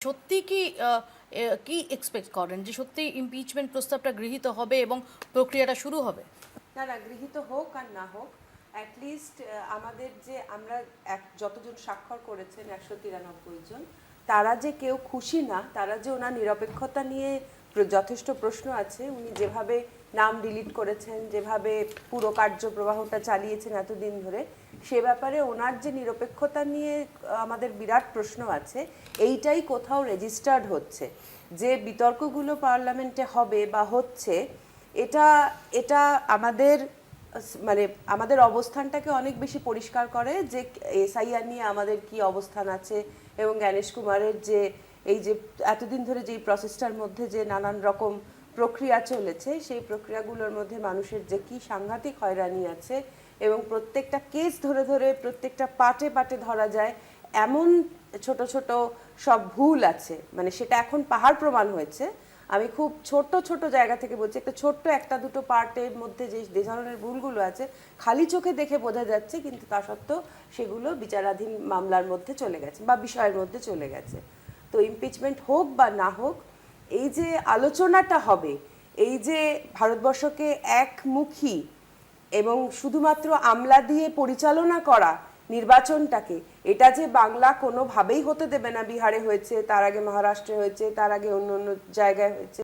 সত্যি কি কি এক্সপেক্ট করেন যে সত্যি ইমপিচমেন্ট প্রস্তাবটা গৃহীত হবে এবং প্রক্রিয়াটা শুরু হবে? না না, গৃহীত হোক আর না হোক, অ্যাটলিস্ট আমাদের যে আমরা যতজন স্বাক্ষর করেছেন 193 জন, তারা যে কেউ খুশি না, তারা যে ওনার নিরপেক্ষতা নিয়ে যথেষ্ট প্রশ্ন আছে। উনি যেভাবে নাম ডিলিট করেছেন, যেভাবে পুরো কার্যপ্রবাহটা চালিয়েছেন এতদিন ধরে, সে ব্যাপারে ওনার যে নিরপেক্ষতা নিয়ে আমাদের বিরাট প্রশ্ন আছে। এইটাই কোথাও রেজিস্টার্ড হচ্ছে, যে বিতর্কগুলো পার্লামেন্টে হবে বা হচ্ছে, এটা এটা আমাদের মানে আমাদের অবস্থানটাকে অনেক বেশি পরিষ্কার করে যে এসআইআর নিয়ে আমাদের কি অবস্থান আছে, এবং জ্ঞানেশ কুমারের যে এই যে এতদিন ধরে যেই প্রসেসটার মধ্যে যে নানান রকম প্রক্রিয়া চলেছে, সেই প্রক্রিয়াগুলোর মধ্যে মানুষের যে কি সাংঘাতিক হয়রানি আছে, এবং প্রত্যেকটা কেস ধরে ধরে প্রত্যেকটা পাটে পাটে ধরা যায় এমন ছোট ছোট সব ভুল আছে, মানে সেটা এখন পাহাড় প্রমাণ হয়েছে। আমি খুব ছোট ছোট জায়গা থেকে বলছি, একটা ছোট্ট একটা দুটো পার্টের মধ্যে যে ধরনের ভুলগুলো আছে খালি চোখে দেখে বোঝা যাচ্ছে, কিন্তু তা সত্ত্বেও সেগুলো বিচারাধীন মামলার মধ্যে চলে গেছে বা বিষয়ের মধ্যে চলে গেছে। তো ইমপিচমেন্ট হোক বা না হোক, এই যে আলোচনাটা হবে, এই যে ভারতবর্ষকে একমুখী এবং শুধুমাত্র আমলা দিয়ে পরিচালনা করা নির্বাচনটাকে, এটা যে বাংলা কোনোভাবেই হতে দেবে না। বিহারে হয়েছে, তার আগে মহারাষ্ট্রে হয়েছে, তার আগে অন্য অন্য জায়গায় হয়েছে।